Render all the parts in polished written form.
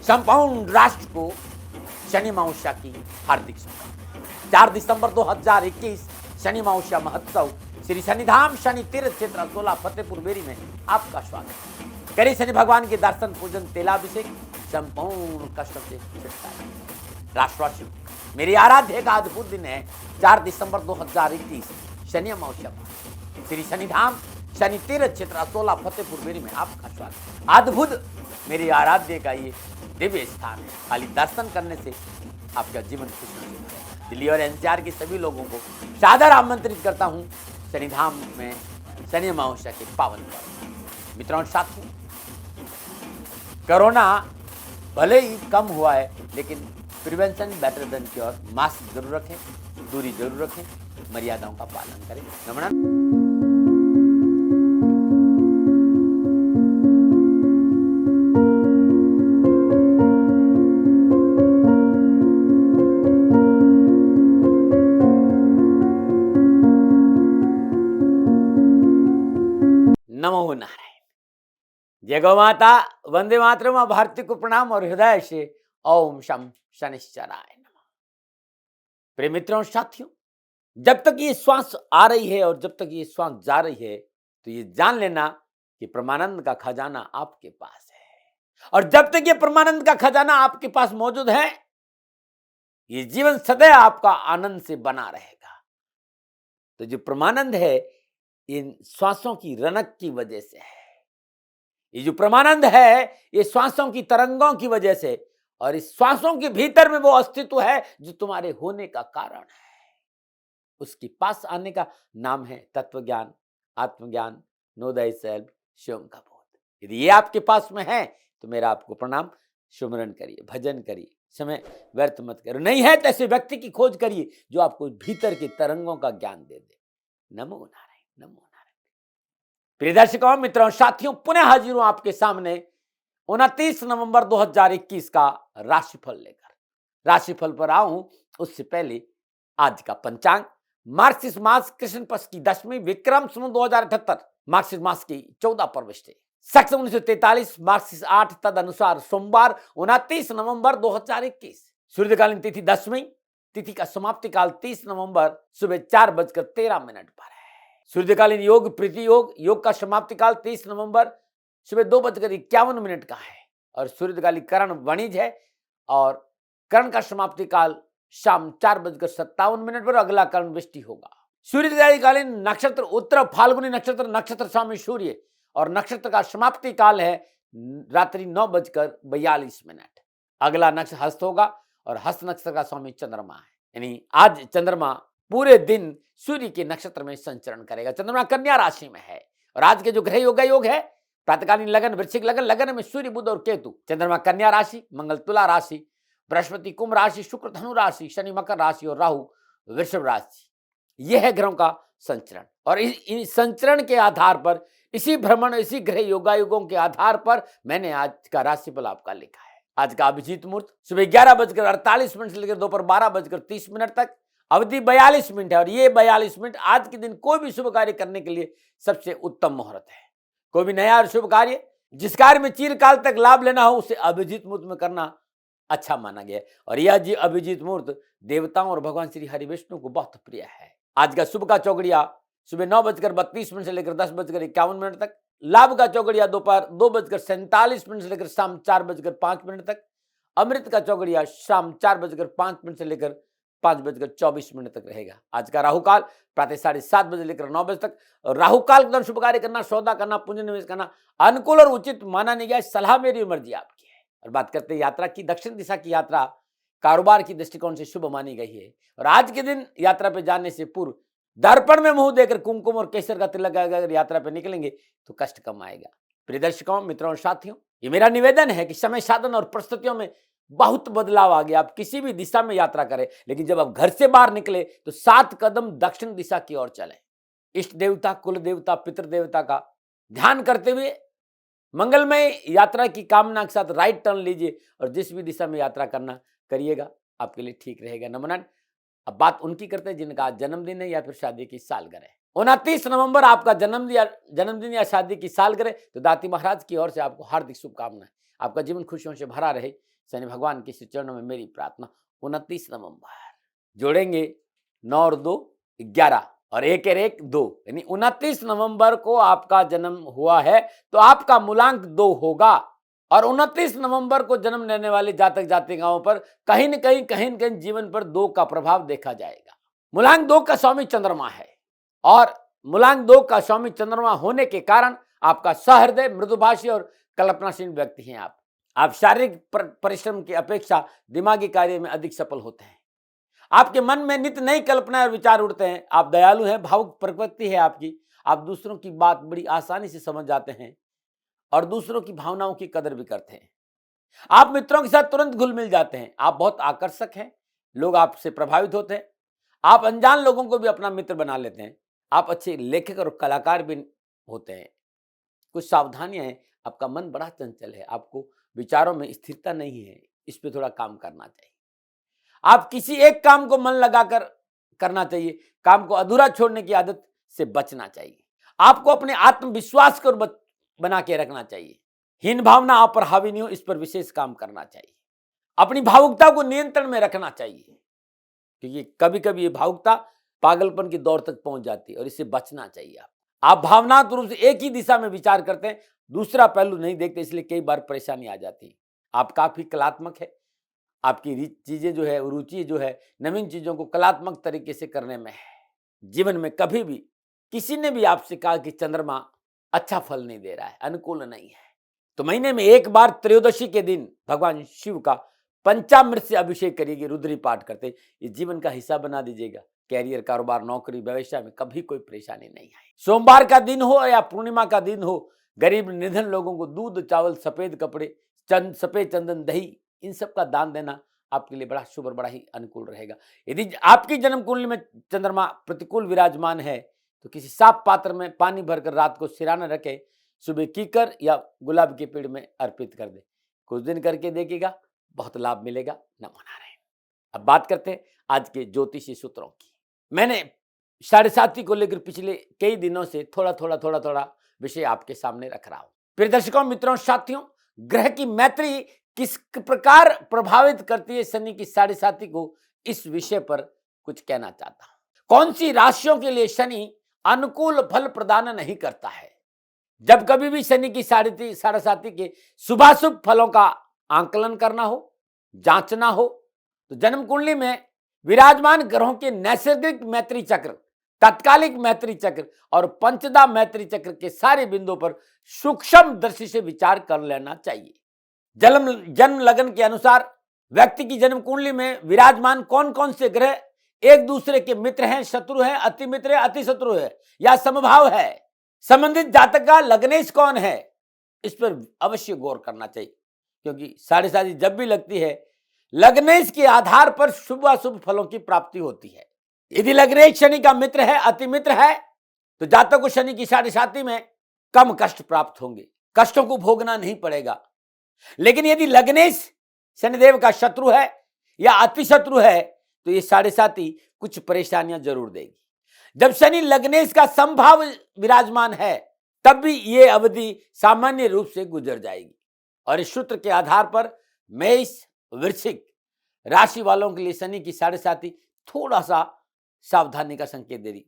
संपूर्ण राष्ट्र को शनि अमावस्या की हार्दिक शुभकामनाएं। 4 दिसंबर 2021 शनि अमावस्या महोत्सव श्री शनिधाम शनि तीर्थ क्षेत्र असोला फतेहपुर बेरी में आपका स्वागत है। करें शनि भगवान के दर्शन पूजन तेलाभिषेक, संपूर्ण कष्टों से छुटकारा। राष्ट्रवासियों, मेरी आराध्य का अद्भुत दिन है 4 दिसंबर 2021 शनि अमावस्या श्री शनिधाम शनि तीर्थ क्षेत्र असोला फतेहपुर बेरी में आपका स्वागत। अद्भुत मेरी आराध्य का ये दिव्य स्थान है। खाली दर्शन करने से आपका जीवन खुशहाल होगा। दिल्ली और एनसीआर के सभी लोगों को सादर आमंत्रित करता हूं शनिधाम में शनि अमावस्या के पावन पर्व। मित्रों और साथियों, कोरोना भले ही कम हुआ है, लेकिन prevention better than cure. Mask जरूर रखें, दूरी जरूर रखें, मर्यादाओं का पालन करें। नमस्कार। नमो नारायण। जय गौ माता, वंदे मातरम। भारती को प्रणाम और हृदय से ओम शम शनिश्चराय नमः। प्रिय मित्रों और साथियों, जब तक ये श्वास आ रही है और जब तक ये श्वास जा रही है, तो ये जान लेना कि परमानंद का खजाना आपके पास है। और जब तक ये परमानंद का खजाना आपके पास मौजूद है, ये जीवन सदैव आपका आनंद से बना रहेगा। तो जो परमानंद है, इन श्वासों की रनक की वजह से है। ये जो परमानंद है, ये श्वासों की तरंगों की वजह से, और इस श्वासों के भीतर में वो अस्तित्व है जो तुम्हारे होने का कारण है। उसके पास आने का नाम है तत्व ज्ञान, आत्मज्ञान, नो दै सेल्फ, शिवम का बोध। यदि ये आपके पास में है तो मेरा आपको प्रणाम। सुमरन करिए, भजन करिए, समय व्यर्थ मत करो। नहीं है तो ऐसे व्यक्ति की खोज करिए जो आपको भीतर के तरंगों का ज्ञान दे दे। नमो नारायण, नमो नारायण। प्रिय दर्शकों, मित्रों, साथियों, पुनः हाजिर हूं आपके सामने 29 नवंबर 2021 का राशिफल लेकर। राशिफल पर आऊं उससे पहले आज का पंचांग मार्क्सिस्ट मास कृष्ण पक्ष की 10वीं विक्रम संवत 2078 मार्क्सिस्ट मास की 14 परविष्टे सख 1943 मार्क्सिस्ट 8 तद अनुसार सोमवार 29 नवंबर 2021। सूर्यकालीन तिथि 10वीं, तिथि का समाप्ति काल 30 नवंबर सुबह 4:13 पर है। सूर्यकालीन योग प्रीति योग, योग का समाप्ति काल 30 नवंबर सुबह 2:51 का है। और सूर्यकालीन करण वणिज है और करण का समाप्ति काल शाम 4:57 पर। अगला करण वृष्टि होगा। सूर्यकालीन नक्षत्र उत्तर फाल्गुनी नक्षत्र, नक्षत्र स्वामी सूर्य, और नक्षत्र का समाप्ति काल है रात्रि 9:42। अगला नक्षत्र हस्त होगा और हस्त नक्षत्र का स्वामी चंद्रमा है। यानी आज चंद्रमा पूरे दिन सूर्य के नक्षत्र में संचरण करेगा। चंद्रमा कन्या राशि में है। और आज के जो ग्रह योग है प्रातःकालीन लगन वृश्चिक लगन, लगन में सूर्य बुध और केतु। चंद्रमा कन्या राशि, मंगल तुला राशि, बृहस्पति कुंभ राशि, शुक्र धनु राशि, शनि मकर राशि और राहु वृषभ राशि। यह है ग्रहों का संचरण। और इस संचरण के आधार पर, इसी भ्रमण, इसी ग्रह योगायोगों के आधार पर मैंने आज का राशिफल आपका लिखा है। आज का अभिजीत मुहूर्त सुबह 11:48 से लेकर दोपहर 12:30 तक, अवधि 42 मिनट है। और ये 42 मिनट आज के दिन कोई भी शुभ कार्य करने के लिए सबसे उत्तम मुहूर्त है। कोई भी नया शुभ कार्य, जिस कार्य में चिरकाल तक लाभ लेना हो, उसे अभिजीत मुहूर्त में करना अच्छा माना गया है। और यह जी अभिजीत मुहूर्त देवताओं और भगवान श्री हरि विष्णु को बहुत प्रिय है। आज का शुभ का चौगड़िया सुबह 9:32 से लेकर 10:51 तक, लाभ का चौगड़िया दोपहर 2:47 से लेकर शाम 4:05 तक, अमृत का चौगड़िया शाम 4:05 से लेकर 5:24 तक रहेगा। आज का राहुकाल प्रातः 7:30 बजे लेकर 9 बजे तक। राहुकाल के दौरान शुभ कार्य करना, सौदा करना, पूंजी निवेश करना अनुकूल और उचित माना नहीं गया। सलाह मेरी मर्जी आपकी है। और बात करते हैं यात्रा की। दक्षिण दिशा की यात्रा कारोबार की दृष्टिकोण से शुभ मानी गई है। और आज के दिन यात्रा पे जाने से पूर्व दर्पण में मुंह देकर कुमकुम और केसर का तिलक अगर यात्रा पे निकलेंगे तो कष्ट कम आएगा। प्रिय दर्शकों, मित्रों और साथियों, ये मेरा निवेदन है कि समय साधन और परिस्थितियों में बहुत बदलाव आ गया। आप किसी भी दिशा में यात्रा करें, लेकिन जब आप घर से बाहर निकले तो 7 कदम दक्षिण दिशा की ओर चलें। इष्ट देवता, कुल देवता, पितृ देवता का ध्यान करते हुए मंगलमय यात्रा की कामना के साथ राइट टर्न लीजिए और जिस भी दिशा में यात्रा करना करिएगा, आपके लिए ठीक रहेगा। नमन। अब बात उनकी करते हैं जिनका आज जन्मदिन है या फिर शादी की सालगिरह है। 29 नवंबर आपका जन्मदिन या शादी की सालगिरह, तो दाती महाराज की ओर से आपको हार्दिक शुभकामनाएं। आपका जीवन खुशियों से भरा रहे, शनि भगवान के श्री चरणों में मेरी प्रार्थना। 29 नवंबर जोड़ेंगे 9 और 2 11 और 1 और 1 2, यानी 29 नवंबर को आपका जन्म हुआ है तो आपका मूलांक 2 होगा। और 29 नवंबर को जन्म लेने वाले जातक जातिकाओं पर कहीं न कहीं जीवन पर 2 का प्रभाव देखा जाएगा। मूलांक 2 का स्वामी चंद्रमा है और मूलांक 2 का स्वामी चंद्रमा होने के कारण आपका सहृदय, मृदुभाषी और कल्पनाशील व्यक्ति हैं आप शारीरिक परिश्रम की अपेक्षा दिमागी कार्य में अधिक सफल होते हैं। आपके मन में नित्य नई कल्पनाएं और विचार उठते हैं। आप दयालु हैं, भावुक प्रकृति है आपकी। आप दूसरों की बात बड़ी आसानी से समझ जाते हैं और दूसरों की भावनाओं की कदर भी करते हैं। आप मित्रों के साथ तुरंत घुल मिल जाते हैं। आप बहुत आकर्षक हैं, लोग आपसे प्रभावित होते हैं। आप अनजान लोगों को भी अपना मित्र बना लेते हैं। आप अच्छे लेखक और कलाकार भी होते हैं। कुछ सावधानियां हैं, आपका मन बड़ा चंचल है, आपको विचारों में स्थिरता नहीं है, इस पे थोड़ा काम करना चाहिए। आप किसी एक काम को मन लगाकर करना चाहिए, काम को अधूरा छोड़ने की आदत से बचना चाहिए। आपको अपने आत्मविश्वास को बना के रखना चाहिए। हीन भावना आप पर हावी नहीं हो, इस पर विशेष काम करना चाहिए। अपनी भावुकता को नियंत्रण में रखना चाहिए, क्योंकि कभी कभी ये भावुकता पागलपन की दौर तक पहुंच जाती है और इससे बचना चाहिए। आप भावनात्मक रूप से एक ही दिशा में विचार करते हैं, दूसरा पहलू नहीं देखते, इसलिए कई बार परेशानी आ जाती है। आप काफी कलात्मक है, आपकी चीजें जो है, रुचि जो है नवीन चीजों को कलात्मक तरीके से करने में है। जीवन में कभी भी किसी ने भी आपसे कहा कि चंद्रमा अच्छा फल नहीं दे रहा है, अनुकूल नहीं है, तो महीने में एक बार त्रयोदशी के दिन भगवान शिव का पंचामृत से अभिषेक करिएगा, रुद्री पाठ करते ये जीवन का हिस्सा बना दीजिएगा। कैरियर, कारोबार, नौकरी, व्यवसाय में कभी कोई परेशानी नहीं आए। सोमवार का दिन हो या पूर्णिमा का दिन हो, गरीब निधन लोगों को दूध, चावल, सफेद कपड़े, सफेद चंदन, दही, इन सब का दान देना आपके लिए बड़ा शुभ और बड़ा ही अनुकूल रहेगा। यदि आपकी जन्म कुंडली में चंद्रमा प्रतिकूल विराजमान है तो किसी साफ पात्र में पानी भरकर रात को सिराना रखे, सुबह कीकर या गुलाब के पेड़ में अर्पित कर दे। कुछ दिन करके देखिएगा, बहुत लाभ मिलेगा। नमो नारायण। अब बात करते हैं आज के ज्योतिषी सूत्रों की। मैंने 7.5 को लेकर पिछले कई दिनों से थोड़ा विषय आपके सामने रख रहा हूं। प्रिय दर्शकों, मित्रों, साथियों, ग्रह की मैत्री किस प्रकार प्रभावित करती है शनि की 7.5 को, इस विषय पर कुछ कहना चाहता हूं। कौन सी राशियों के लिए शनि अनुकूल फल प्रदान नहीं करता है? जब कभी भी शनि की 7.5 के शुभाशुभ फलों का आंकलन करना हो, जांचना हो, तो जन्म कुंडली में विराजमान ग्रहों के नैसर्गिक मैत्री चक्र, तात्कालिक मैत्री चक्र और पंचदा मैत्री चक्र के सारे बिंदुओं पर सूक्ष्म दृष्टि से विचार कर लेना चाहिए। जन्म लगन के अनुसार व्यक्ति की जन्म कुंडली में विराजमान कौन कौन से ग्रह एक दूसरे के मित्र हैं, शत्रु हैं, अति मित्र है, अति शत्रु है या समभाव है, संबंधित जातक का लग्नेश कौन है, इस पर अवश्य गौर करना चाहिए, क्योंकि 7.5 जब भी लगती है लग्नेश के आधार पर शुभ अशुभ फलों की प्राप्ति होती है। यदि लग्नेश शनि का मित्र है, अति मित्र है, तो जातक को शनि की 7.5 में कम कष्ट प्राप्त होंगे, कष्टों को भोगना नहीं पड़ेगा। लेकिन यदि लग्नेश शनिदेव का शत्रु है या अति शत्रु है तो ये 7.5 कुछ परेशानियां जरूर देगी। जब शनि लग्नेश का समभाव विराजमान है तब भी ये अवधि सामान्य रूप से गुजर जाएगी। और इस सूत्र के आधार पर मेष, वृश्चिक राशि वालों के लिए शनि की 7.5 थोड़ा सा सावधानी का संकेत दे रही,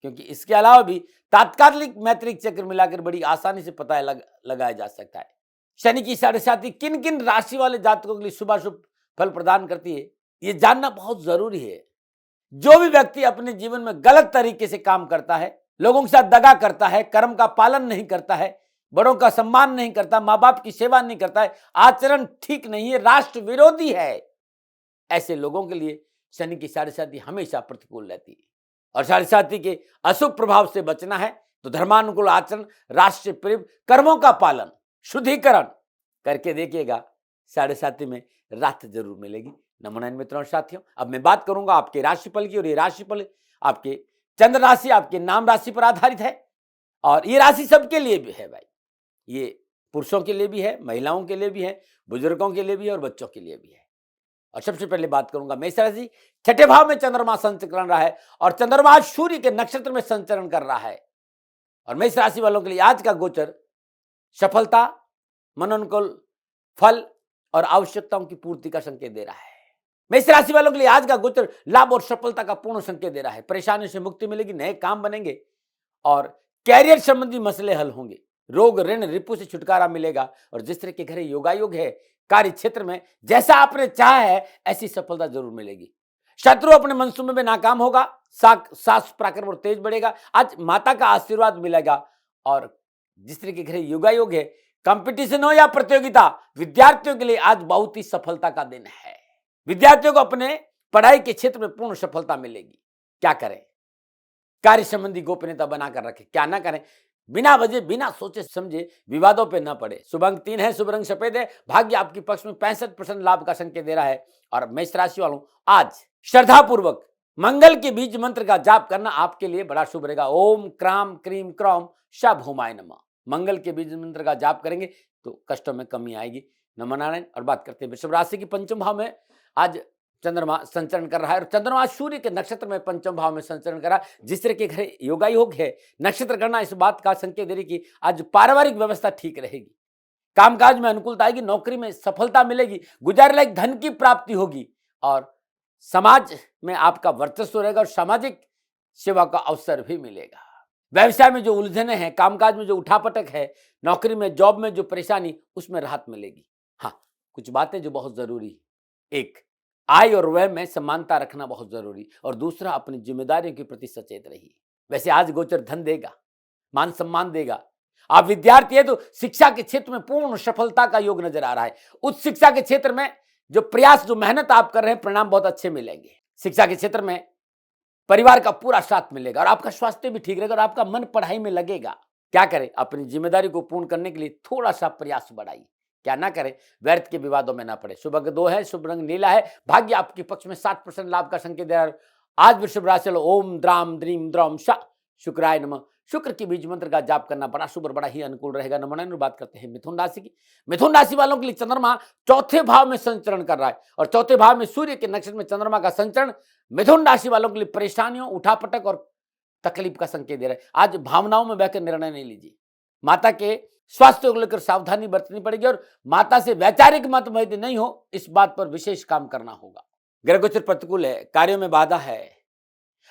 क्योंकि इसके अलावा भी तात्कालिक मैत्रिक चक्र मिलाकर बड़ी आसानी से पता लगाया जा सकता है। शनि की 7.5 किन किन राशि वाले जातकों के लिए शुभाशुभ फल प्रदान करती है, ये जानना बहुत जरूरी है। जो भी व्यक्ति अपने जीवन में गलत तरीके से काम करता है, लोगों के साथ दगा करता है, कर्म का पालन नहीं करता है, बड़ों का सम्मान नहीं करता, माँ बाप की सेवा नहीं करता है, आचरण ठीक नहीं है, राष्ट्र विरोधी है, ऐसे लोगों के लिए शनि की 7.5 हमेशा प्रतिकूल रहती है। और 7.5 के अशुभ प्रभाव से बचना है तो धर्मानुकूल आचरण, राष्ट्र प्रेम, कर्मों का पालन, शुद्धिकरण करके देखिएगा, 7.5 में राहत जरूर मिलेगी। नमो नारायण मित्रों और साथियों, अब मैं बात करूंगा आपके राशिफल की, और ये राशिफल आपके चंद्र राशि, आपके नाम राशि पर आधारित है। और ये राशि सबके लिए भी है भाई, ये पुरुषों के लिए भी है, महिलाओं के लिए भी है, बुजुर्गों के लिए भी है और बच्चों के लिए भी है। और सबसे पहले बात करूंगा मेष राशि। 6ठे भाव में चंद्रमा संचरण रहा है और चंद्रमा सूर्य के नक्षत्र में संचरण कर रहा है। और मेष राशि वालों के लिए आज का गोचर सफलता, मनोनुकूल फल और आवश्यकताओं की पूर्ति का संकेत दे रहा है। मेष राशि वालों के लिए आज का गोचर लाभ और सफलता का पूर्ण संकेत दे रहा है। परेशानियों से मुक्ति मिलेगी, नए काम बनेंगे और कैरियर संबंधी मसले हल होंगे। रोग ऋण रिपु से छुटकारा मिलेगा और जिस तरह के घर योगायोग है, कार्य क्षेत्र में जैसा आपने चाहा है ऐसी सफलता जरूर मिलेगी। शत्रु अपने मंसूबे में नाकाम होगा, साहस पराक्रम और तेज बढ़ेगा। आज माता का आशीर्वाद मिलेगा और जिस तरह के घर योगायोग है, कंपटीशन हो या प्रतियोगिता, विद्यार्थियों के लिए आज बहुत ही सफलता का दिन है। विद्यार्थियों को अपने पढ़ाई के क्षेत्र में पूर्ण सफलता मिलेगी। क्या करें? कार्य संबंधी गोपनीयता बनाकर रखें, क्या ना करें, बिना वजह बिना सोचे समझे विवादों पे न पड़े। शुभ अंक 3 है, शुभ रंग सफेद है, भाग्य आपके पक्ष में 65% लाभ का संकेत दे रहा है। और मेष राशि वालों, आज श्रद्धा पूर्वक मंगल के बीज मंत्र का जाप करना आपके लिए बड़ा शुभ रहेगा। ओम क्राम क्रीम क्रौम शभूमाय नमः। मंगल के बीज मंत्र का जाप करेंगे तो कष्टों में कमी आएगी। नमो नारायण। और बात करते हैं वृषभ राशि की पंचम भाव में आज चंद्रमा संचरण कर रहा है और चंद्रमा सूर्य के नक्षत्र में पंचम भाव में संचरण कर रहा है। जिस तरह के घर योगायोग है, नक्षत्र गणना इस बात का संकेत दे रही कि आज पारिवारिक व्यवस्था ठीक रहेगी, कामकाज में अनुकूलता आएगी, नौकरी में सफलता मिलेगी, गुजारे लायक धन की प्राप्ति होगी और समाज में आपका वर्चस्व रहेगा और सामाजिक सेवा का अवसर भी मिलेगा। व्यवसाय में जो उलझने हैं, कामकाज में जो उठापटक है, नौकरी में जॉब में जो परेशानी, उसमें राहत मिलेगी। हाँ, कुछ बातें जो बहुत जरूरी है, एक आय और व्यय में समानता रखना बहुत जरूरी और दूसरा अपनी जिम्मेदारियों के प्रति सचेत रहिए। वैसे आज गोचर धन देगा, मान सम्मान देगा। आप विद्यार्थी है तो शिक्षा के क्षेत्र में पूर्ण सफलता का योग नजर आ रहा है। उच्च शिक्षा के क्षेत्र में जो प्रयास जो मेहनत आप कर रहे हैं, परिणाम बहुत अच्छे मिलेंगे। शिक्षा के क्षेत्र में परिवार का पूरा साथ मिलेगा और आपका स्वास्थ्य भी ठीक रहेगा और आपका मन पढ़ाई में लगेगा। क्या करें? अपनी जिम्मेदारी को पूर्ण करने के लिए थोड़ा सा प्रयास बढ़ाइए। क्या ना करें? व्यर्थ के विवादों में ना पड़े। शुभ अंक 2 है, शुभ रंग नीला है, भाग्य आपके पक्ष में 60% लाभ का संकेत दे रहा है। आज वृषभ राशि वालों, ओम द्राम द्रीम द्रौम श शुक्राय नमः। शुक्र के बीज मंत्र का जाप करना बड़ा शुभ और बड़ा ही अनुकूल रहेगा। नमन। बात करते हैं मिथुन राशि की। मिथुन राशि वालों के लिए चंद्रमा चौथे भाव में संचरण कर रहा है और चौथे भाव में सूर्य के नक्षत्र में चंद्रमा का संचरण मिथुन राशि वालों के लिए परेशानियों, उठापटक और तकलीफ का संकेत दे रहा है। आज भावनाओं में बहकर निर्णय नहीं लीजिए। माता के स्वास्थ्य को लेकर सावधानी बरतनी पड़ेगी और माता से वैचारिक मतभेद नहीं हो, इस बात पर विशेष काम करना होगा। ग्रह गोचर प्रतिकूल है, कार्यों में बाधा है,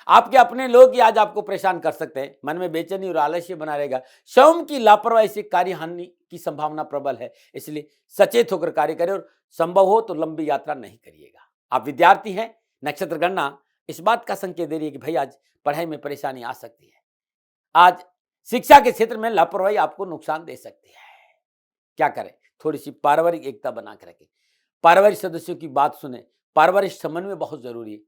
आपके अपने लोग ही आज आपको परेशान कर सकते हैं। मन में बेचैनी और आलस्य बना रहेगा। स्वयं की लापरवाही से कार्य हानि की संभावना प्रबल है, इसलिए सचेत होकर कार्य करें और संभव हो तो लंबी यात्रा नहीं करिएगा। आप विद्यार्थी हैं, नक्षत्र गणना इस बात का संकेत दे रही है कि भाई आज पढ़ाई में परेशानी आ सकती है। आज शिक्षा के क्षेत्र में लापरवाही आपको नुकसान दे सकती है। क्या करें? थोड़ी सी पारिवारिक एकता बना कर रखें, पारिवारिक सदस्यों की बात सुने, पारिवारिक समन्वय बहुत जरूरी है।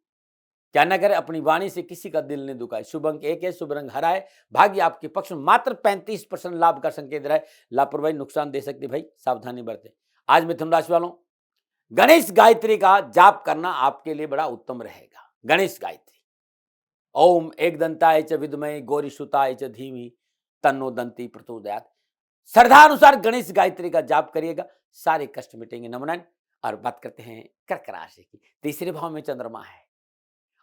क्या ना करें? अपनी वाणी से किसी का दिल नहीं दुखाए। शुभ अंक 1 है, शुभ रंग हरा है, भाग्य आपके पक्ष में मात्र 35% लाभ का संकेत रहा है। लापरवाही नुकसान दे सकती है, भाई सावधानी बरतें। आज मिथुन राशि वालों, गणेश गायत्री का जाप करना आपके लिए बड़ा उत्तम रहेगा। गणेश गायत्री, ओम एकदंताय च विद्महे गौरीसुताय च धीमहि तन्नो दंती प्रचोदयात्। श्रद्धा अनुसार गणेश गायत्री का जाप करिएगा, सारे कष्ट मिटेंगे। नमन। और बात करते हैं कर्क राशि की। तीसरे भाव में चंद्रमा है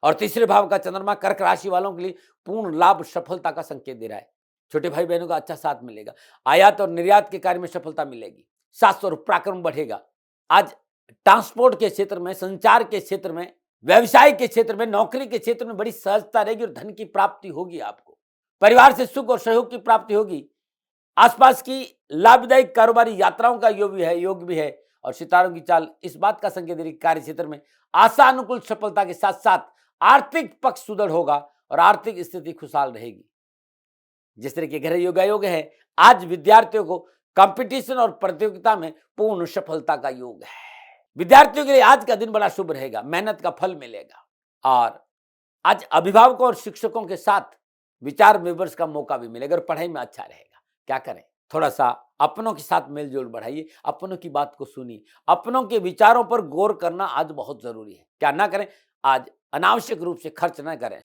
और तीसरे भाव का चंद्रमा कर्क राशि वालों के लिए पूर्ण लाभ सफलता का संकेत दे रहा है। छोटे भाई बहनों का अच्छा साथ मिलेगा, आयात और निर्यात के कार्य में सफलता मिलेगी, साहस और पराक्रम बढ़ेगा। आज ट्रांसपोर्ट के क्षेत्र में, संचार के क्षेत्र में, व्यवसाय के क्षेत्र में, नौकरी के क्षेत्र में बड़ी सहजता रहेगी और धन की प्राप्ति होगी। आपको परिवार से सुख और सहयोग की प्राप्ति होगी। आसपास की लाभदायक कारोबारी यात्राओं का योग भी है और सितारों की चाल इस बात का संकेत दे रही कार्य क्षेत्र में आशानुकूल सफलता के साथ साथ आर्थिक पक्ष सुदृढ़ होगा और आर्थिक स्थिति खुशहाल रहेगी। जिस तरह के ग्रह योगायोग है, आज विद्यार्थियों को कंपटीशन और प्रतियोगिता में पूर्ण सफलता का योग है। विद्यार्थियों के लिए आज का दिन बड़ा शुभ रहेगा, मेहनत का फल मिलेगा और आज अभिभावकों और शिक्षकों के साथ विचार विमर्श का मौका भी मिलेगा और पढ़ाई में अच्छा रहेगा। क्या करें? थोड़ा सा अपनों के साथ मेलजोल बढ़ाइए, अपनों की बात को सुनिए, अपनों के विचारों पर गौर करना आज बहुत जरूरी है। क्या ना करें? आज अनावश्यक रूप से खर्च न करें।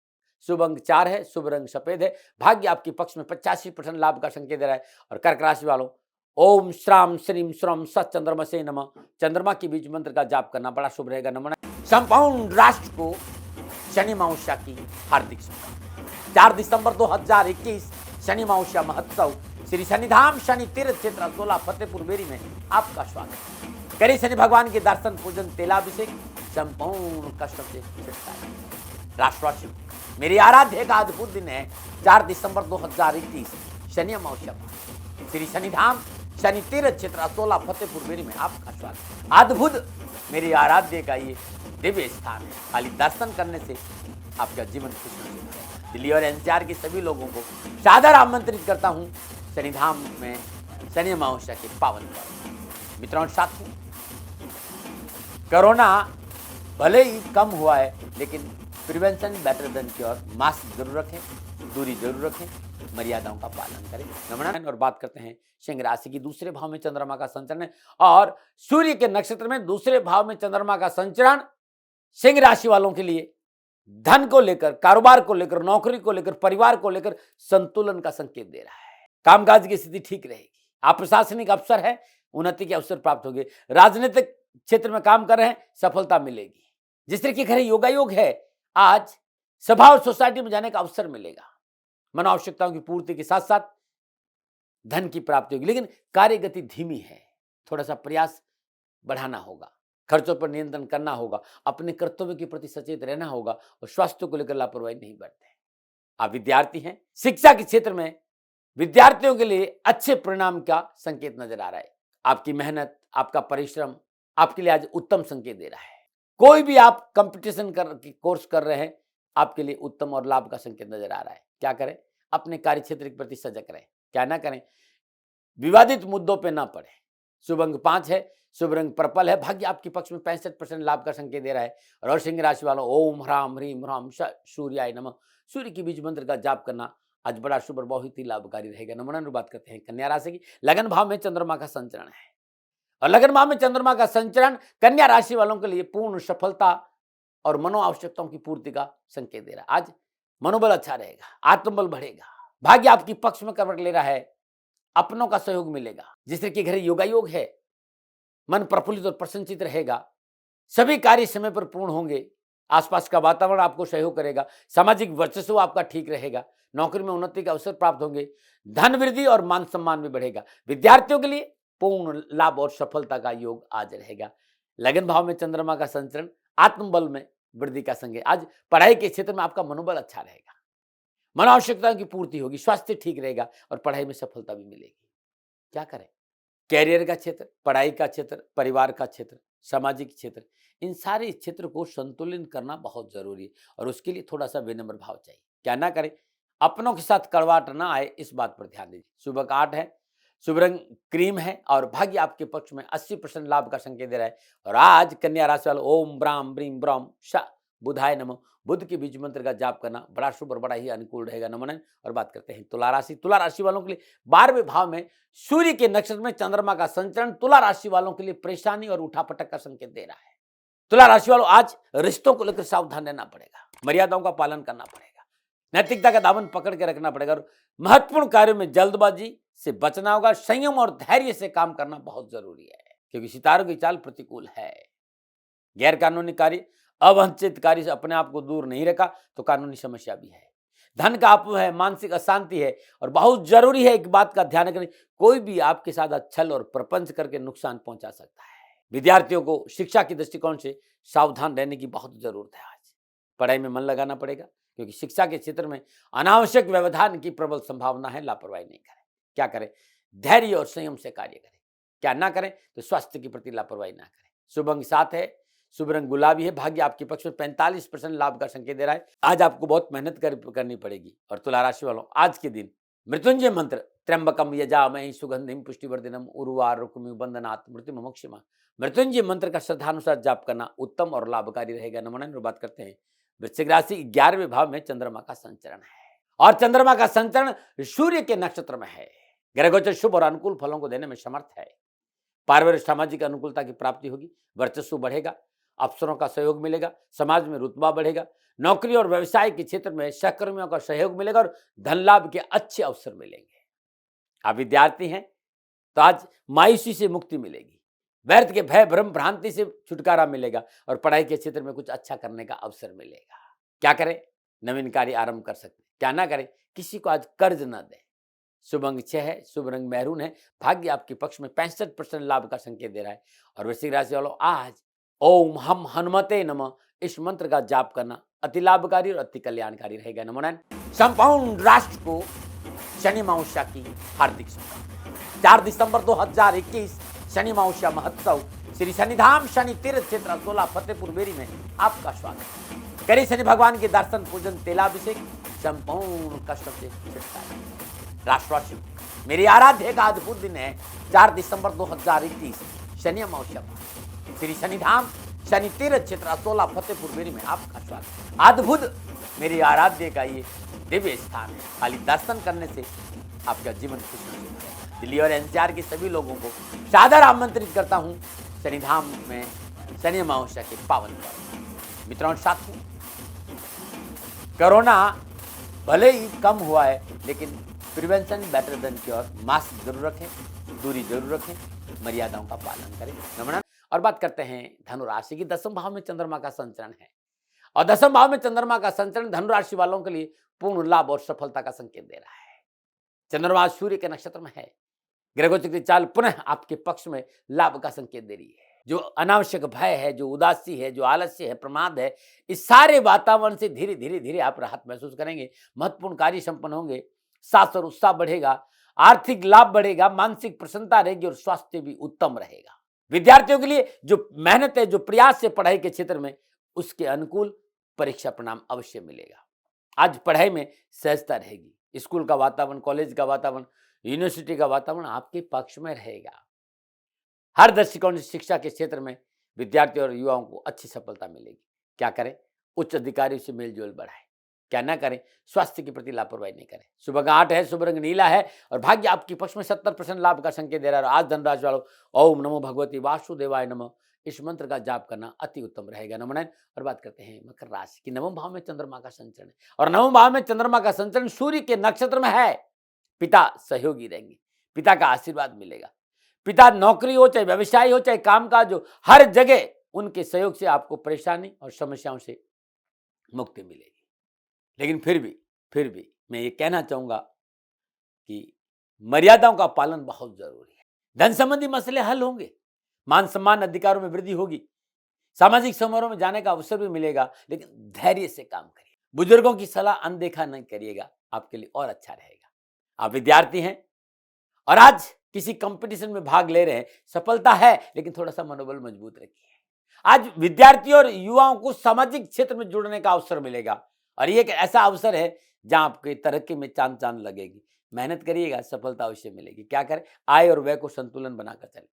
शुभ अंक 4 है, शुभ रंग सफेद है, भाग्य आपके पक्ष में 85% लाभ का संकेत दे रहा है। और कर्क राशि वालों, ओम श्राम श्रीम श्रम सत चंद्रमा से नमः। चंद्रमा के बीज मंत्र का जाप करना बड़ा शुभ रहेगा। नमन। संपूर्ण राष्ट्र को शनि अमावस्या की हार्दिक शुभकामनाएं। 4 दिसंबर 2021 शनि अमावस्या महोत्सव श्री शनिधाम शनि तीर्थ क्षेत्र 16 फतेहपुर बेरी में आपका स्वागत है। करिए शनि भगवान के दर्शन पूजन तेलाभिषेक, संपूर्ण कष्टों से छुटकारा। राष्ट्रवासियों, मेरी आराध्य का अद्भुत दिन है 4 दिसंबर 2021, शनि अमावस्या। श्री शनिधाम शनि तीर्थ क्षेत्र असोला फतेहपुर बेरी में आपका स्वागत। अद्भुत मेरी आराध्य का ये दिव्य स्थान है। खाली दर्शन करने से आपका जीवन खुशहाल हो जाएगा। दिल्ली और एनसीआर के सभी लोगों को सादर आमंत्रित करता हूँ शनिधाम में शनि अमावस्या के पावन पर्व। मित्रों और साथियों, कोरोना भले ही कम हुआ है, लेकिन prevention better than cure. Mask जरूर रखें, दूरी जरूर रखें, मर्यादाओं का पालन करें। नमस्कार। और बात करते हैं सिंह राशि की। दूसरे भाव में चंद्रमा का संचरण है और सूर्य के नक्षत्र में दूसरे भाव में चंद्रमा का संचरण सिंह राशि वालों के लिए धन को लेकर, कारोबार को लेकर, नौकरी को लेकर, परिवार को लेकर संतुलन का संकेत दे रहा है। कामकाज की स्थिति ठीक रहेगी। आप प्रशासनिक अफसर है, उन्नति के अवसर प्राप्त होंगे। राजनीतिक क्षेत्र में काम कर रहे हैं, सफलता मिलेगी। जिस तरह के घर योगायोग है, आज सभा और सोसाइटी में जाने का अवसर मिलेगा। मनोआवश्यकताओं की पूर्ति के साथ साथ धन की प्राप्ति होगी, लेकिन कार्य गति धीमी है। थोड़ा सा प्रयास बढ़ाना होगा, खर्चों पर नियंत्रण करना होगा, अपने कर्तव्य के प्रति सचेत रहना होगा और स्वास्थ्य को लेकर लापरवाही नहीं बरतें। आप विद्यार्थी हैं, शिक्षा के क्षेत्र में विद्यार्थियों के लिए अच्छे परिणाम का संकेत नजर आ रहा है। आपकी मेहनत, आपका परिश्रम आपके लिए आज उत्तम संकेत दे रहा है। कोई भी आप कंपटीशन कोर्स कर रहे हैं, आपके लिए उत्तम और लाभ का संकेत नजर आ रहा है। क्या करें? अपने कार्य क्षेत्र के प्रति सजग रहें। क्या ना करें? विवादित मुद्दों पे ना पड़े। शुभ अंक 5 है, शुभ रंग पर्पल है। भाग्य आपके पक्ष में 65% लाभ का संकेत दे रहा है। और सिंह राशि वालों, ओम ह्राम ह्रीम ह्राम सूर्याय नमः, सूर्य की बीज मंत्र का जाप करना आज बड़ा शुभ और बहुत ही लाभकारी रहेगा। नमूना बात करते हैं कन्या राशि की। लगन भाव में चंद्रमा का संचरण है और लगन भाव में चंद्रमा का संचरण कन्या राशि वालों के लिए पूर्ण सफलता और मनो आवश्यकताओं की पूर्ति का संकेत दे रहा है। आज मनोबल अच्छा रहेगा, आत्मबल बढ़ेगा, भाग्य आपकी पक्ष में करवट ले रहा है, अपनों का सहयोग मिलेगा। जिस तरह के घर योगायोग है, मन प्रफुल्लित और प्रसन्नचित रहेगा, सभी कार्य समय पर पूर्ण होंगे, आसपास का वातावरण आपको सहयोग करेगा, सामाजिक वर्चस्व आपका ठीक रहेगा, नौकरी में उन्नति के अवसर प्राप्त होंगे, धन वृद्धि और मान सम्मान भी बढ़ेगा। विद्यार्थियों के लिए पूर्ण लाभ और सफलता का योग आज रहेगा। लगन भाव में चंद्रमा का संचरण आत्मबल में वृद्धि का संकेत। आज पढ़ाई के क्षेत्र में आपका मनोबल अच्छा रहेगा, मनोआवश्यकताओं की पूर्ति होगी, स्वास्थ्य ठीक रहेगा और पढ़ाई में सफलता भी मिलेगी। क्या करें? कैरियर का क्षेत्र, पढ़ाई का क्षेत्र, परिवार का क्षेत्र, सामाजिक क्षेत्र, इन सारे क्षेत्र को संतुलित करना बहुत जरूरी है और उसके लिए थोड़ा सा विनम्र भाव चाहिए। क्या ना करें? अपनों के साथ कड़वाहट ना आए, इस बात पर ध्यान दीजिए। शुभ अंक 8 है, शुभ रंग क्रीम है और भाग्य आपके पक्ष में 80% लाभ का संकेत दे रहा है। और आज कन्या राशि वाले, ओम ब्राम ब्रीम ब्राम श बुधाय नमः, बुद्ध के बीज मंत्र का जाप करना बड़ा शुभ और बड़ा ही अनुकूल रहेगा। नमन। और बात करते हैं तुला राशि। तुला राशि वालों के लिए 12वें भाव में सूर्य के नक्षत्र में चंद्रमा का संचरण तुला राशि वालों के लिए परेशानी और उठापटक का संकेत दे रहा है। तुला राशि वालों, आज रिश्तों को लेकर सावधान रहना पड़ेगा, मर्यादाओं का पालन करना पड़ेगा, नैतिकता का दामन पकड़ के रखना पड़ेगा और महत्वपूर्ण कार्यों में जल्दबाजी से बचना होगा। संयम और धैर्य से काम करना बहुत जरूरी है, क्योंकि सितारों की चाल प्रतिकूल है। गैर कानूनी कार्य, अवांछित कार्य से अपने आप को दूर नहीं रखा तो कानूनी समस्या भी है। धन का अभाव है, मानसिक अशांति है और बहुत जरूरी है एक बात का ध्यान रखें, कोई भी आपके साथ छल और प्रपंच करके नुकसान पहुंचा सकता है। विद्यार्थियों को शिक्षा के दृष्टिकोण से सावधान रहने की बहुत जरूरत है। आज पढ़ाई में मन लगाना पड़ेगा, क्योंकि शिक्षा के क्षेत्र में अनावश्यक व्यवधान की प्रबल संभावना है। लापरवाही नहीं करें। क्या करें? धैर्य और संयम से कार्य करें। क्या ना करें? तो स्वास्थ्य के प्रति लापरवाही ना करें। शुभ अंक 7 है, शुभ रंग गुलाबी है। भाग्य आपके पक्ष में 45% लाभ का संकेत दे रहा है। आज आपको बहुत मेहनत करनी पड़ेगी। और तुला राशि वालों, आज के दिन मृत्युंजय मंत्र त्र्यंबकम यजामहे सुगंधिम पुष्टिवर्धनम उर्वारुकमिव बंधनात् मृत्युमुक्षिमा, मृत्युंजय मंत्र का श्रद्धानुसार जाप करना उत्तम और लाभकारी रहेगा। नमन। बात करते हैं वृश्चिक राशि। 11वें भाव में चंद्रमा का संचरण है और चंद्रमा का संचरण सूर्य के नक्षत्र में है। ग्रह गोचर शुभ और अनुकूल फलों को देने में समर्थ है। पारिवारिक सामाजिक अनुकूलता की प्राप्ति होगी, वर्चस्व बढ़ेगा, अफसरों का सहयोग मिलेगा, समाज में रुतबा बढ़ेगा, नौकरी और व्यवसाय के क्षेत्र में सहकर्मियों का सहयोग मिलेगा और धन लाभ के अच्छे अवसर मिलेंगे। आप विद्यार्थी हैं तो आज मायूसी से मुक्ति मिलेगी, व्यर्थ के भय भ्रम भ्रांति से छुटकारा मिलेगा और पढ़ाई के क्षेत्र में कुछ अच्छा करने का अवसर मिलेगा। क्या करें? नवीन कार्य आरंभ कर सकते हैं। क्या ना करें? किसी को आज कर्ज ना दें, शुभ अंक 6 है, शुभ रंग मैरून है, भाग्य आपके पक्ष में 65% लाभ का संकेत दे रहा है। और वृश्चिक राशि वालों, आज ओम हम हनुमते नमः इस मंत्र का जाप करना अति लाभकारी और अति कल्याणकारी रहेगा। नमो नारायण। संपूर्ण राष्ट्र को शनि अमावस्या की हार्दिक शुभकामनाएं। 4 दिसंबर 2021 शनि अमावस्या महोत्सव श्री शनिधाम शनि तीर्थ क्षेत्र असोला फतेहपुर बेरी में आपका स्वागत। करें शनि भगवान के दर्शन पूजन तेलाभिषेक, संपूर्ण कष्टों से छुटकारा। राष्ट्रवासियों, मेरी आराध्य का अद्भुत दिन है 4 दिसंबर 2021 शनि अमावस्या श्री शनिधाम शनि तीर्थ क्षेत्र असोला फतेहपुर बेरी में आपका स्वागत। अद्भुत मेरी आराध्य का ये दिव्य स्थान है, खाली दर्शन करने से आपका जीवन खुशहाल होगा। दिल्ली और एनसीआर के सभी लोगों को सादर आमंत्रित करता हूं शनिधाम में शनि अमावस्या के पावन पर्व। मित्रों साथियों, कोरोना भले ही कम हुआ है, लेकिन prevention better than cure. Mask जरूर रखें, दूरी जरूर रखें, मर्यादाओं का पालन करें। नमस्कार। और बात करते हैं धनु राशि की। 10वें भाव में चंद्रमा का संचरण है और 10वें भाव में चंद्रमा का संचरण धनु राशि वालों के लिए पूर्ण लाभ और सफलता का संकेत दे रहा है। चंद्रमा सूर्य के नक्षत्र में है। ग्रहों की चाल पुनः आपके पक्ष में लाभ का संकेत दे रही है। जो अनावश्यक भय है, जो उदासी है, जो आलस्य है, प्रमाद है, इस सारे वातावरण से धीरे धीरे धीरे आप राहत महसूस करेंगे। महत्वपूर्ण कार्य संपन्न होंगे, साहस और उत्साह बढ़ेगा, आर्थिक लाभ बढ़ेगा, मानसिक प्रसन्नता रहेगी और स्वास्थ्य भी उत्तम रहेगा। विद्यार्थियों के लिए जो मेहनत है, जो प्रयास है पढ़ाई के क्षेत्र में, उसके अनुकूल परीक्षा परिणाम अवश्य मिलेगा। आज पढ़ाई में सहजता रहेगी। स्कूल का वातावरण, कॉलेज का वातावरण, यूनिवर्सिटी का वातावरण आपके पक्ष में रहेगा। हर दृष्टिकोण से शिक्षा के क्षेत्र में विद्यार्थियों और युवाओं को अच्छी सफलता मिलेगी। क्या करें? उच्च अधिकारियों से मेलजोल बढ़ाएं। क्या ना करें? स्वास्थ्य के प्रति लापरवाही नहीं करें। शुभ अंक 8 है, शुभ रंग नीला है और भाग्य आपके पक्ष में 70% लाभ का संकेत दे रहा है। आज धनराशि वालों, ओम नमो भगवती वासुदेवाय नमः इस मंत्र का जाप करना अति उत्तम रहेगा। नमन। और बात करते हैं मकर राशि की। 9वें भाव में चंद्रमा का संचरण है और 9वें भाव में चंद्रमा का संचरण सूर्य के नक्षत्र में है। पिता सहयोगी रहेंगे, पिता का आशीर्वाद मिलेगा। पिता नौकरी हो, चाहे व्यवसाय हो, चाहे कामकाज हो, हर जगह उनके सहयोग से आपको परेशानी और समस्याओं से मुक्ति मिलेगी। लेकिन फिर भी मैं ये कहना चाहूंगा कि मर्यादाओं का पालन बहुत जरूरी है। धन संबंधी मसले हल होंगे, मान सम्मान अधिकारों में वृद्धि होगी, सामाजिक समारोह में जाने का अवसर भी मिलेगा, लेकिन धैर्य से काम करिए। बुजुर्गों की सलाह अनदेखा नहीं करिएगा, आपके लिए और अच्छा रहेगा। आप विद्यार्थी हैं और आज किसी कंपटीशन में भाग ले रहे हैं, सफलता है, लेकिन थोड़ा सा मनोबल मजबूत रखिए। आज विद्यार्थियों और युवाओं को सामाजिक क्षेत्र में जुड़ने का अवसर मिलेगा और ये एक ऐसा अवसर है जहां आपकी तरक्की में चांद चांद लगेगी। मेहनत करिएगा, सफलता अवश्य मिलेगी। क्या करें? आय और व्यय को संतुलन बनाकर चले।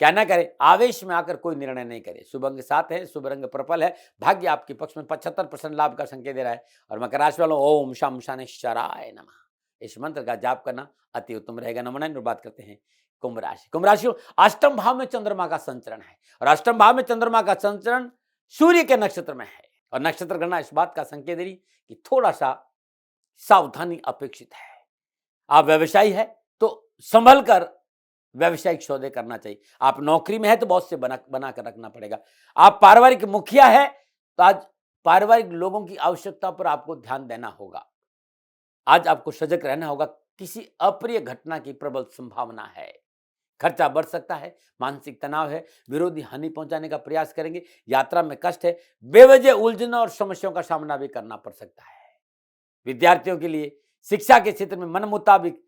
क्या ना करें? आवेश में आकर कोई निर्णय नहीं करे। शुभ अंक 7 है, शुभ रंग पर्पल है, भाग्य आपके पक्ष में 75% लाभ का संकेत दे रहा है। और मकर राशि वालों, ओम शम शनिश्चराय नमः इस मंत्र का जाप करना अति उत्तम रहेगा। नमन। बात करते हैं कुंभ राशि। कुंभ राशि अष्टम भाव में चंद्रमा का संचरण है और अष्टम भाव में चंद्रमा का संचरण सूर्य के नक्षत्र में है और नक्षत्र गणना इस बात का संकेत दे रही कि थोड़ा सा सावधानी अपेक्षित है। आप व्यवसायी है तो संभल कर व्यवसायिक सौदे करना चाहिए। आप नौकरी में है तो बहुत से बना कर रखना पड़ेगा। आप पारिवारिक मुखिया है तो आज पारिवारिक लोगों की आवश्यकता पर आपको ध्यान देना होगा। आज आपको सजग रहना होगा, किसी अप्रिय घटना की प्रबल संभावना है। खर्चा बढ़ सकता है, मानसिक तनाव है, विरोधी हानि पहुंचाने का प्रयास करेंगे, यात्रा में कष्ट है, बेवजह उलझनों और समस्याओं का सामना भी करना पड़ सकता है। विद्यार्थियों के लिए शिक्षा के क्षेत्र में मन मुताबिक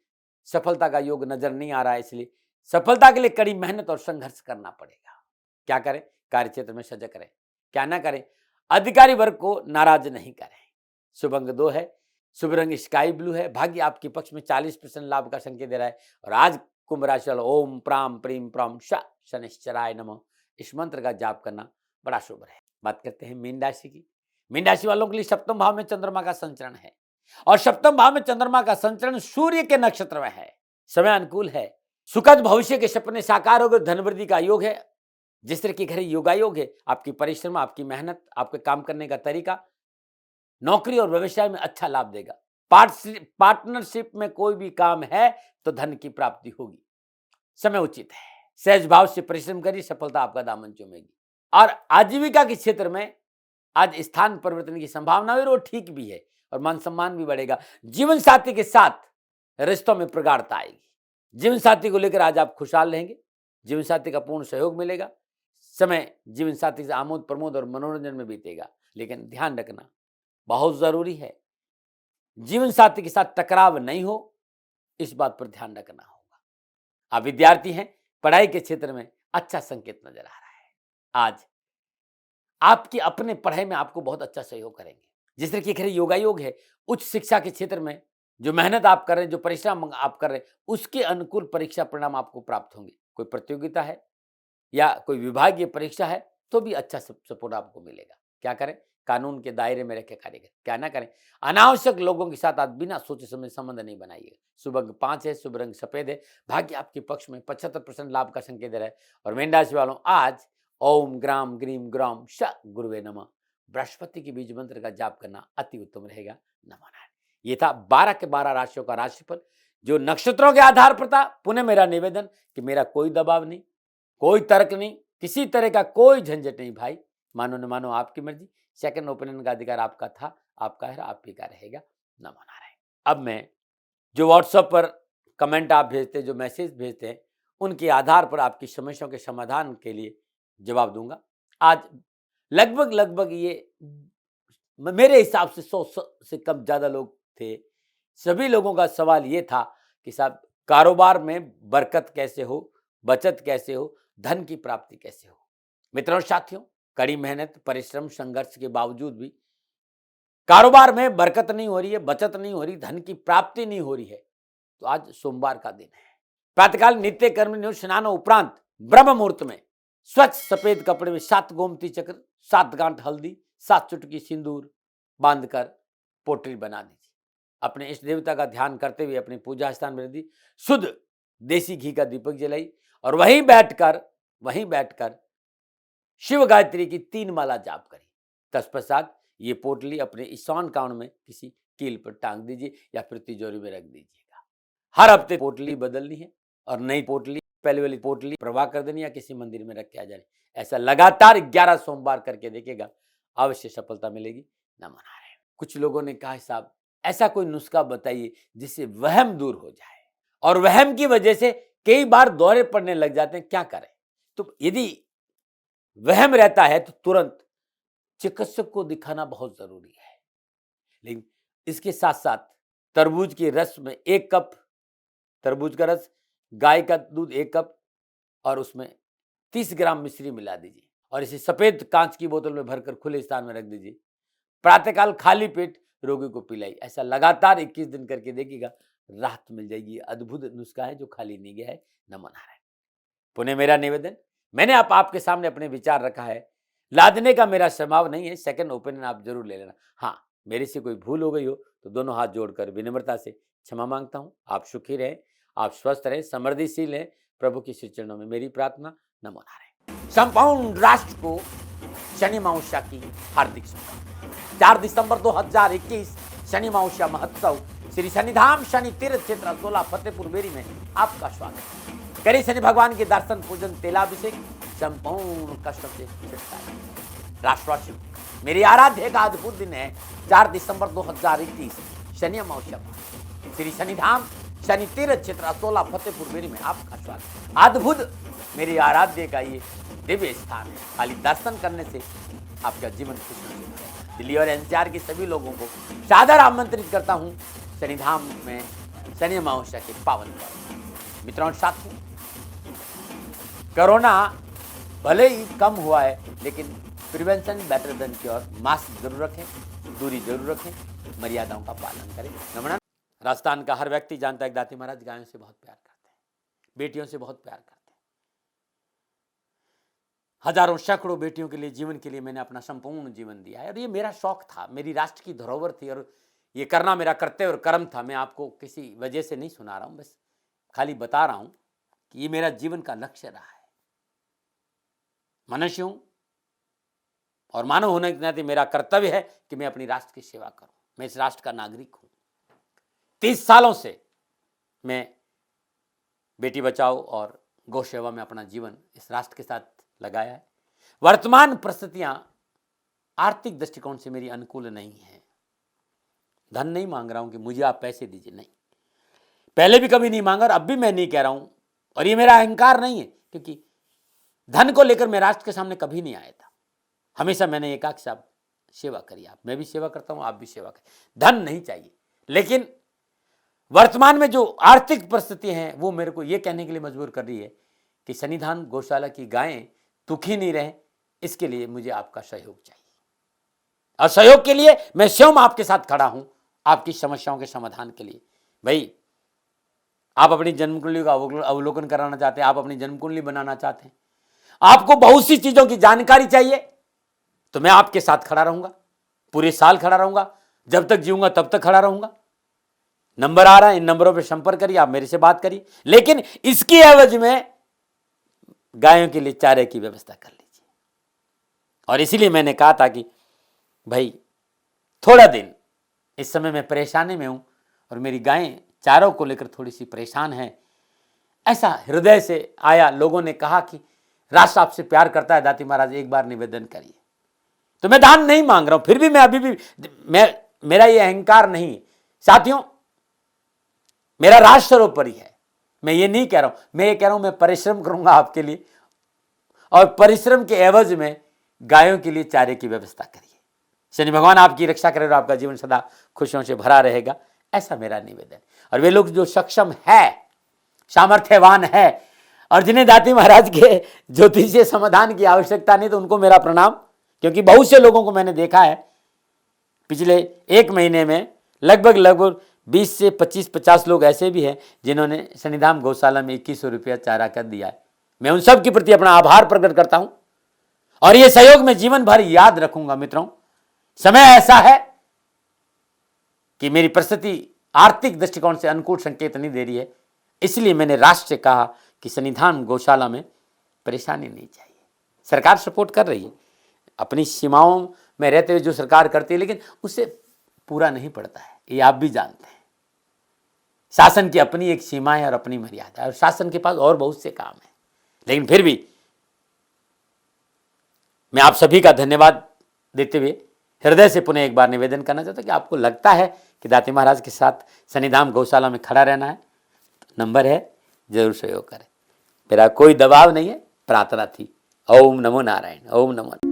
सफलता का योग नजर नहीं आ रहा है, इसलिए सफलता के लिए कड़ी मेहनत और संघर्ष करना पड़ेगा। क्या करें? कार्य क्षेत्र में सजग रहें। क्या ना करें? अधिकारी वर्ग को नाराज नहीं करें। शुभ अंक 2 है, शुभ रंग स्काई ब्लू है, भाग्य आपके पक्ष में 40% लाभ का संकेत दे रहा है। और आज कुंभ राशि वालों, ओम प्राम प्रीम प्राम शनिश्चराय नमः इस मंत्र का जाप करना बड़ा शुभ है। बात करते हैं मीन राशि की। मीन राशि वालों के लिए सप्तम भाव में चंद्रमा का संचरण है और सप्तम भाव में चंद्रमा का संचरण सूर्य के नक्षत्र में है। समय अनुकूल है, सुखद भविष्य के सपने साकार हो गए, धन वृद्धि का योग है। जिस तरह की घर योगायोग है, आपकी परिश्रम, आपकी मेहनत, आपके काम करने का तरीका नौकरी और व्यवसाय में अच्छा लाभ देगा। पार्टनरशिप में कोई भी काम है तो धन की प्राप्ति होगी। समय उचित है, सहज भाव से परिश्रम करिए, सफलता आपका दामन चूमेगी। और आजीविका के क्षेत्र में आज स्थान परिवर्तन की संभावना है और वो ठीक भी है और मान सम्मान भी बढ़ेगा। जीवन साथी के साथ रिश्तों में प्रगाढ़ता आएगी। जीवन साथी को लेकर आज आप खुशहाल रहेंगे। जीवन साथी का पूर्ण सहयोग मिलेगा। समय जीवन साथी से आमोद प्रमोद और मनोरंजन में बीतेगा। लेकिन ध्यान रखना बहुत जरूरी है, जीवन साथी के साथ टकराव नहीं हो, इस बात पर ध्यान रखना होगा। आप विद्यार्थी हैं, पढ़ाई के क्षेत्र में अच्छा संकेत नजर आ रहा है। आज आपकी अपने पढ़ाई में आपको बहुत अच्छा सहयोग करेंगे। जिस तरह की योगायोग है, उच्च शिक्षा के क्षेत्र में जो मेहनत आप कर रहे हैं, जो परिश्रम आप कर रहे हैं, उसके अनुकूल परीक्षा परिणाम आपको प्राप्त होंगे। कोई प्रतियोगिता है या कोई विभागीय परीक्षा है तो भी अच्छा सपोर्ट आपको मिलेगा। क्या करें? कानून के दायरे में रहकर कार्य करें। क्या ना करें? अनावश्यक लोगों के साथ आप बिना सोचे समझे संबंध नहीं बनाइएगा। शुभ अंक 5 है, शुभ रंग सफेद है, भाग्य आपके पक्ष में, 75% लाभ का संकेत दे रहा है। और मीन राशि वालों, आज ओम ग्राम ग्रीम ग्राम श गुरुवे नमः बृहस्पति के बीज मंत्र का जाप करना अति उत्तम रहेगा। नमो नारायण। ये था 12 के 12 राशियों का राशिफल जो नक्षत्रों के आधार पर था। पुनः मेरा निवेदन कि मेरा कोई दबाव नहीं, कोई तर्क नहीं, किसी तरह का कोई झंझट नहीं भाई। मानो न मानो आपकी मर्जी। सेकंड ओपिनियन का अधिकार आपका था, आपका है, आप ही का रहेगा। नमो नारायण। अब मैं जो व्हाट्सएप पर कमेंट आप भेजते, जो मैसेज भेजते हैं, उनके आधार पर आपकी समस्याओं के समाधान के लिए जवाब दूंगा। आज लगभग ये मेरे हिसाब से 100 से कम ज्यादा लोग थे। सभी लोगों का सवाल ये था कि साहब कारोबार में बरकत कैसे हो, बचत कैसे हो, धन की प्राप्ति कैसे हो। मित्रों साथियों, कड़ी मेहनत, परिश्रम, संघर्ष के बावजूद भी कारोबार में बरकत नहीं हो रही है, बचत नहीं हो रही, धन की प्राप्ति नहीं हो रही है, तो आज सोमवार का दिन है। प्रातःकाल नित्य कर्म स्नान उपरांत ब्रह्म मुहूर्त में स्वच्छ सफेद कपड़े में 7 गोमती चक्र, 7 गांठ हल्दी, 7 चुटकी सिंदूर बांधकर पोटली बना दीजिए। अपने इष्ट देवता का ध्यान करते हुए अपने पूजा स्थान में रखिए। शुद्ध देसी घी का दीपक जलाई और वहीं बैठकर शिव गायत्री की 3 माला जाप करें। तत्पश्चात ये पोटली अपने ईशान कोण में किसी कील पर टांग दीजिए या फिर तिजोरी में रख दीजिएगा। हर हफ्ते पोटली बदलनी है और नई पोटली, पहले वाली पोटली प्रवाह कर देनी या किसी मंदिर में रख के आ जाए। ऐसा लगातार 11 सोमवार करके देखिएगा, अवश्य सफलता मिलेगी। नमो नारायण। कुछ लोगों ने कहा साहब ऐसा कोई नुस्खा बताइए जिससे वहम दूर हो जाए, और वहम की वजह से कई बार दौरे पड़ने लग जाते हैं, क्या करें? तो यदि वहम रहता है तो तुरंत चिकित्सक को दिखाना बहुत जरूरी है। लेकिन इसके साथ साथ तरबूज के रस में 1 कप तरबूज का रस, गाय का दूध 1 कप और उसमें 30 ग्राम मिश्री मिला दीजिए और इसे सफेद कांच की बोतल में भरकर खुले स्थान में रख दीजिए। प्रातःकाल खाली पेट रोगी को पिलाइए। ऐसा लगातार 21 दिन करके देखिएगा, राहत मिल जाएगी। अद्भुत नुस्खा है जो खाली नहीं गया है। नमो नारायण। पुनः मेरा निवेदन, मैंने आपके सामने अपने विचार रखा है, लादने का मेरा स्वभाव नहीं है। सेकंड ओपिनियन आप जरूर ले लेना। हाँ, मेरे से कोई भूल हो गई हो तो दोनों हाथ जोड़कर विनम्रता से क्षमा मांगता हूं। आप सुखी रहें, आप स्वस्थ रहें, समृद्धिशील रहें, प्रभु की श्री चरणों में मेरी प्रार्थना। नमो नारायण। संपूर्ण राष्ट्र को शनि अमावस्या की हार्दिक शुभकामनाएं। 4 दिसंबर 2021 शनि अमावस्या महोत्सव श्री शनिधाम शनि तीर्थ क्षेत्र असोला फतेहपुर बेरी में आपका स्वागत है। करें शनि भगवान के दर्शन, पूजन, तेलाभिषेक, संपूर्ण कष्टों से छुटकारा। राष्ट्रवासियों, मेरी आराध्य का अद्भुत दिन है 4 दिसंबर 2021 शनि अमावस्या श्री शनिधाम शनि तीर्थ क्षेत्र असोला फतेहपुर बेरी में आपका स्वागत। अद्भुत मेरी आराध्य का ये दिव्य स्थान है। खाली दर्शन करने से आपका जीवन खुशहाल होगा। दिल्ली और एनसीआर के सभी लोगों को सादर आमंत्रित करता हूं शनिधाम में शनि अमावस्या के पावन पर्व। मित्रों साथियों, कोरोना भले ही कम हुआ है लेकिन prevention better than cure. Mask जरूर रखें, दूरी जरूर रखें, मर्यादाओं का पालन करें। नमन। राजस्थान का हर व्यक्ति जानता है दाती महाराज गायों से बहुत प्यार करते हैं, बेटियों से बहुत प्यार करते हैं। हजारों सैकड़ों बेटियों के लिए, जीवन के लिए मैंने अपना संपूर्ण जीवन दिया है और ये मेरा शौक था, मेरी राष्ट्र की धरोहर थी और ये करना मेरा कर्तव्य और कर्म था। मैं आपको किसी वजह से नहीं सुना रहा हूं, बस खाली बता रहा हूं कि ये मेरा जीवन का लक्ष्य रहा है। मनुष्य हूं और मानव होने के नाते मेरा कर्तव्य है कि मैं अपनी राष्ट्र की सेवा करूं। मैं इस राष्ट्र का नागरिक हूं। 30 सालों से मैं बेटी बचाओ और गौ सेवा में अपना जीवन इस राष्ट्र के साथ लगाया है। वर्तमान परिस्थितियां आर्थिक दृष्टिकोण से मेरी अनुकूल नहीं है। धन नहीं मांग रहा हूं कि मुझे आप पैसे दीजिए, नहीं। पहले भी कभी नहीं मांगा और अब भी मैं नहीं कह रहा हूं, और ये मेरा अहंकार नहीं है, क्योंकि धन को लेकर मैं राष्ट्र के सामने कभी नहीं आया था। हमेशा मैंने ये कहा कि साहब सेवा करिए, आप, मैं भी सेवा करता हूं, आप भी सेवा करिए, धन नहीं चाहिए। लेकिन वर्तमान में जो आर्थिक परिस्थिति है वो मेरे को ये कहने के लिए मजबूर कर रही है कि सन्निधान गौशाला की गायें दुखी नहीं रहे, इसके लिए मुझे आपका सहयोग चाहिए। और सहयोग के लिए मैं स्वयं आपके साथ खड़ा हूं, आपकी समस्याओं के समाधान के लिए। भाई, आप अपनी जन्म कुंडली का अवलोकन कराना चाहते हैं, आप अपनी जन्म कुंडली बनाना चाहते हैं, आपको बहुत सी चीजों की जानकारी चाहिए, तो मैं आपके साथ खड़ा रहूंगा, पूरे साल खड़ा रहूंगा, जब तक जीऊंगा तब तक खड़ा रहूंगा। नंबर आ रहा है, इन नंबरों पर संपर्क करिए, आप मेरे से बात करिए, लेकिन इसकी एवज में गायों के लिए चारे की व्यवस्था कर लीजिए। और इसीलिए मैंने कहा था कि भाई थोड़ा दिन, इस समय मैं परेशानी में हूं और मेरी गायें चारों को लेकर थोड़ी सी परेशान है। ऐसा हृदय से आया, लोगों ने कहा कि राष्ट्र आपसे प्यार करता है दाती महाराज, एक बार निवेदन करिए। तो मैं दान नहीं मांग रहा हूं, फिर भी मैं अभी भी, मेरा ये अहंकार नहीं साथियों, मेरा राष्ट्र सर्वोपरि है। मैं ये नहीं कह रहा हूं, मैं ये कह रहा हूं मैं परिश्रम करूंगा आपके लिए, और परिश्रम के एवज में गायों के लिए चारे की व्यवस्था करिए। शनि भगवान आपकी रक्षा करे और आपका जीवन सदा खुशियों से भरा रहेगा, ऐसा मेरा निवेदन। और वे लोग जो सक्षम है, सामर्थ्यवान है, और जिन्हें दाती महाराज के ज्योतिषीय समाधान की आवश्यकता नहीं, तो उनको मेरा प्रणाम, क्योंकि बहुत से लोगों को मैंने देखा है पिछले एक महीने में, लगभग 20 से 25-50 लोग ऐसे भी हैं जिन्होंने सन्निधान गौशाला में 2100 रुपया चारा कर दिया है। मैं उन सब के प्रति अपना आभार प्रकट करता हूं, और यह सहयोग मैं जीवन भर याद रखूंगा। मित्रों, समय ऐसा है कि मेरी परिस्थिति आर्थिक दृष्टिकोण से अनुकूल संकेत नहीं दे रही है, इसलिए मैंने राष्ट्र से कहा कि सन्निधान गौशाला में परेशानी नहीं चाहिए। सरकार सपोर्ट कर रही है, अपनी सीमाओं में रहते हुए जो सरकार करती है, लेकिन उससे पूरा नहीं पड़ता है, ये आप भी जानते हैं। शासन की अपनी एक सीमा है और अपनी मर्यादा है, और शासन के पास और बहुत से काम है। लेकिन फिर भी मैं आप सभी का धन्यवाद देते हुए हृदय से पुनः एक बार निवेदन करना चाहता हूं कि आपको लगता है कि दाती महाराज के साथ सन्निधान गौशाला में खड़ा रहना है, तो नंबर है, जरूर सहयोग करें। मेरा कोई दबाव नहीं है, प्रार्थना थी। ओम नमो नारायण, ओम नमो।